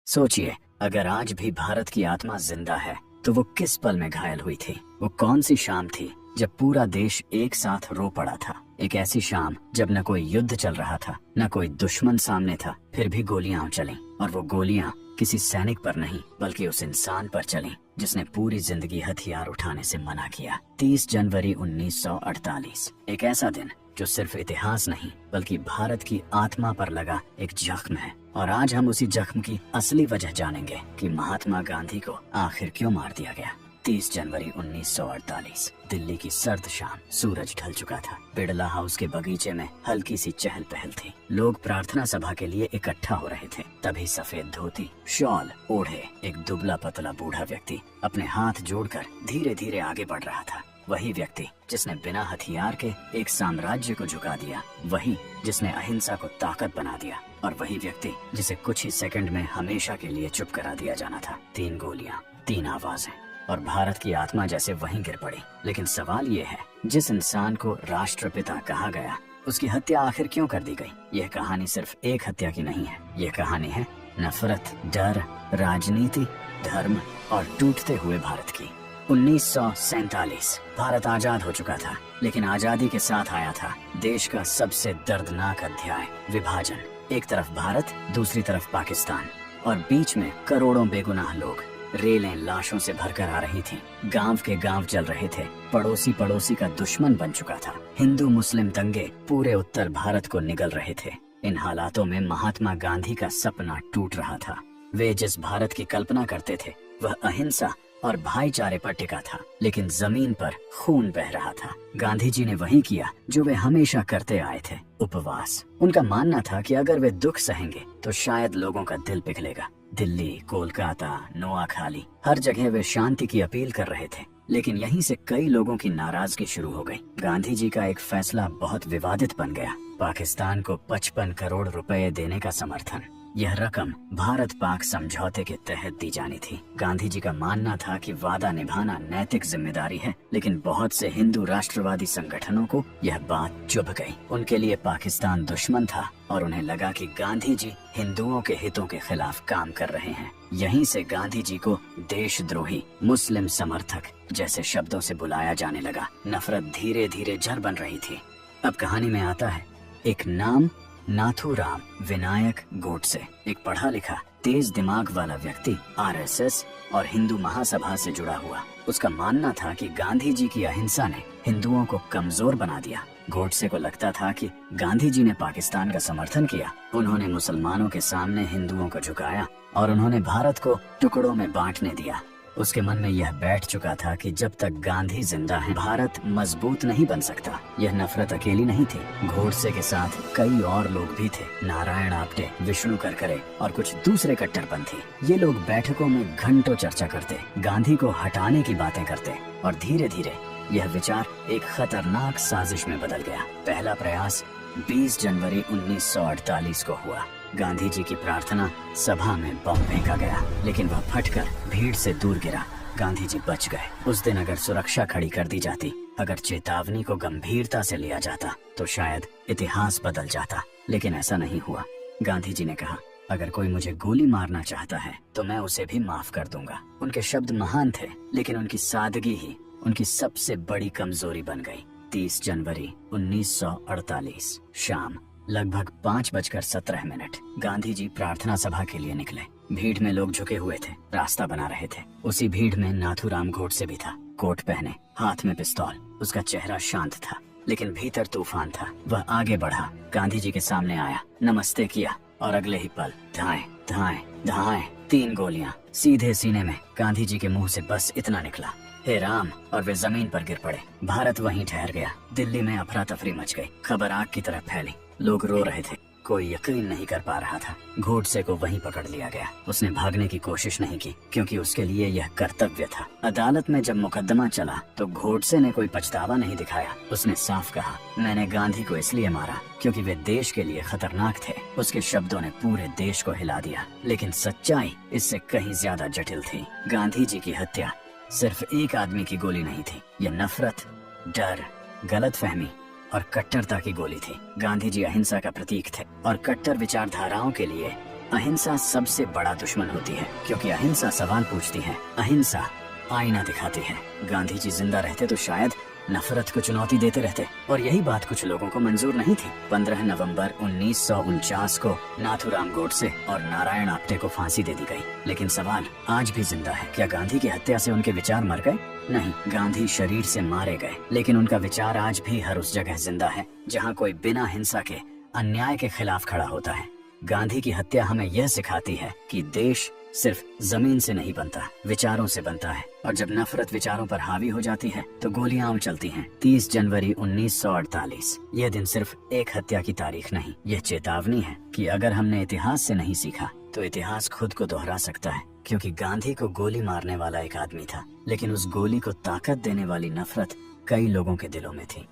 सोचिए, अगर आज भी भारत की आत्मा जिंदा है तो वो किस पल में घायल हुई थी। वो कौन सी शाम थी जब पूरा देश एक साथ रो पड़ा था। एक ऐसी शाम जब न कोई युद्ध चल रहा था, न कोई दुश्मन सामने था, फिर भी गोलियां चलीं। और वो गोलियां किसी सैनिक पर नहीं बल्कि उस इंसान पर चलीं जिसने पूरी जिंदगी हथियार उठाने से मना किया। 30 जनवरी 1948, एक ऐसा दिन जो सिर्फ इतिहास नहीं बल्कि भारत की आत्मा पर लगा एक जख्म है। और आज हम उसी जख्म की असली वजह जानेंगे कि महात्मा गांधी को आखिर क्यों मार दिया गया। 30 जनवरी 1948, दिल्ली की सर्द शाम। सूरज ढल चुका था। बिड़ला हाउस के बगीचे में हल्की सी चहल पहल थी। लोग प्रार्थना सभा के लिए इकट्ठा हो रहे थे। तभी सफेद धोती, शॉल ओढ़े एक दुबला पतला बूढ़ा व्यक्ति अपने हाथ जोड़कर धीरे धीरे आगे बढ़ रहा था। वही व्यक्ति जिसने बिना हथियार के एक साम्राज्य को झुका दिया, वही जिसने अहिंसा को ताकत बना दिया, और वही व्यक्ति जिसे कुछ ही सेकंड में हमेशा के लिए चुप करा दिया जाना था। 3 गोलियां, 3 आवाजें, और भारत की आत्मा जैसे वहीं गिर पड़ी। लेकिन सवाल ये है, जिस इंसान को राष्ट्रपिता कहा गया, उसकी हत्या आखिर क्यों कर दी गई। यह कहानी सिर्फ एक हत्या की नहीं है। यह कहानी है नफरत, डर, राजनीति, धर्म और टूटते हुए भारत की। 1947, भारत आजाद हो चुका था, लेकिन आजादी के साथ आया था देश का सबसे दर्दनाक अध्याय, विभाजन। एक तरफ भारत, दूसरी तरफ पाकिस्तान, और बीच में करोड़ों बेगुनाह लोग। रेलें लाशों से भरकर आ रही थीं, गांव के गांव चल रहे थे, पड़ोसी पड़ोसी का दुश्मन बन चुका था। हिंदू मुस्लिम दंगे पूरे उत्तर भारत को निगल रहे थे। इन हालातों में महात्मा गांधी का सपना टूट रहा था। वे जिस भारत की कल्पना करते थे वह अहिंसा और भाईचारे पर टिका था, लेकिन जमीन पर खून बह रहा था। गांधी जी ने वही किया जो वे हमेशा करते आए थे, उपवास। उनका मानना था कि अगर वे दुख सहेंगे तो शायद लोगों का दिल पिघलेगा। दिल्ली, कोलकाता, नोआखाली, हर जगह वे शांति की अपील कर रहे थे, लेकिन यहीं से कई लोगों की नाराजगी शुरू हो गई। गांधी जी का एक फैसला बहुत विवादित बन गया, पाकिस्तान को 55 करोड़ रुपए देने का समर्थन। यह रकम भारत पाक समझौते के तहत दी जानी थी। गांधी जी का मानना था कि वादा निभाना नैतिक जिम्मेदारी है, लेकिन बहुत से हिंदू राष्ट्रवादी संगठनों को यह बात चुभ गई। उनके लिए पाकिस्तान दुश्मन था और उन्हें लगा कि गांधी जी हिंदुओं के हितों के खिलाफ काम कर रहे हैं। यहीं से गांधी जी को देशद्रोही, मुस्लिम समर्थक जैसे शब्दों से बुलाया जाने लगा। नफरत धीरे धीरे जड़ बन रही थी। अब कहानी में आता है एक नाम, नाथूराम विनायक गोडसे, एक पढ़ा लिखा तेज दिमाग वाला व्यक्ति, आरएसएस और हिंदू महासभा से जुड़ा हुआ। उसका मानना था कि गांधी जी की अहिंसा ने हिंदुओं को कमजोर बना दिया। गोडसे को लगता था कि गांधी जी ने पाकिस्तान का समर्थन किया, उन्होंने मुसलमानों के सामने हिंदुओं को झुकाया और उन्होंने भारत को टुकड़ों में बांटने दिया। उसके मन में यह बैठ चुका था कि जब तक गांधी जिंदा है भारत मजबूत नहीं बन सकता। यह नफरत अकेली नहीं थी, गोडसे के साथ कई और लोग भी थे। नारायण आप्टे, विष्णु करकरे और कुछ दूसरे कट्टरपंथी। ये लोग बैठकों में घंटों चर्चा करते, गांधी को हटाने की बातें करते, और धीरे धीरे यह विचार एक खतरनाक साजिश में बदल गया। पहला प्रयास 20 जनवरी 1948 को हुआ। गांधी जी की प्रार्थना सभा में बम फेंका गया, लेकिन वह फटकर भीड़ से दूर गिरा। गांधी जी बच गए। उस दिन अगर सुरक्षा खड़ी कर दी जाती, अगर चेतावनी को गंभीरता से लिया जाता, तो शायद इतिहास बदल जाता, लेकिन ऐसा नहीं हुआ। गांधी जी ने कहा, अगर कोई मुझे गोली मारना चाहता है तो मैं उसे भी माफ कर दूंगा। उनके शब्द महान थे, लेकिन उनकी सादगी ही उनकी सबसे बड़ी कमजोरी बन गई। 30 जनवरी 1948 शाम लगभग 5:17 गांधी जी प्रार्थना सभा के लिए निकले। भीड़ में लोग झुके हुए थे, रास्ता बना रहे थे। उसी भीड़ में नाथूराम गोडसे भी था, कोट पहने, हाथ में पिस्तौल। उसका चेहरा शांत था, लेकिन भीतर तूफान था। वह आगे बढ़ा, गांधी जी के सामने आया, नमस्ते किया, और अगले ही पल धाएं धाएं धाएं 3 गोलियां सीधे सीने में। गांधी जी के मुंह से बस इतना निकला, हे राम, और वे जमीन पर गिर पड़े। भारत वहीं ठहर गया। दिल्ली में अफरा तफरी मच गई। खबर आग की तरह फैली। लोग रो रहे थे, कोई यकीन नहीं कर पा रहा था। गोडसे को वहीं पकड़ लिया गया। उसने भागने की कोशिश नहीं की, क्योंकि उसके लिए यह कर्तव्य था। अदालत में जब मुकदमा चला तो गोडसे ने कोई पछतावा नहीं दिखाया। उसने साफ कहा, मैंने गांधी को इसलिए मारा क्योंकि वे देश के लिए खतरनाक थे। उसके शब्दों ने पूरे देश को हिला दिया, लेकिन सच्चाई इससे कहीं ज्यादा जटिल थी। गांधी जी की हत्या सिर्फ एक आदमी की गोली नहीं थी। यह नफरत, डर, गलतफहमी और कट्टरता की गोली थी। गांधी जी अहिंसा का प्रतीक थे और कट्टर विचारधाराओं के लिए अहिंसा सबसे बड़ा दुश्मन होती है, क्योंकि अहिंसा सवाल पूछती है, अहिंसा आईना दिखाती है। गांधी जी जिंदा रहते तो शायद नफरत को चुनौती देते रहते, और यही बात कुछ लोगों को मंजूर नहीं थी। 15 नवंबर 1949 को नाथूराम गोडसे और नारायण आप्टे को फांसी दे दी गई। लेकिन सवाल आज भी जिंदा है, क्या गांधी की हत्या से उनके विचार मर गए? नहीं, गांधी शरीर से मारे गए, लेकिन उनका विचार आज भी हर उस जगह जिंदा है जहाँ कोई बिना हिंसा के अन्याय के खिलाफ खड़ा होता है। गांधी की हत्या हमें यह सिखाती है कि देश सिर्फ जमीन से नहीं बनता, विचारों से बनता है, और जब नफरत विचारों पर हावी हो जाती है तो गोलियां उछलती हैं। 30 जनवरी 1948 यह दिन सिर्फ एक हत्या की तारीख नहीं, यह चेतावनी है कि अगर हमने इतिहास से नहीं सीखा तो इतिहास खुद को दोहरा सकता है। क्योंकि गांधी को गोली मारने वाला एक आदमी था, लेकिन उस गोली को ताकत देने वाली नफरत कई लोगों के दिलों में थी।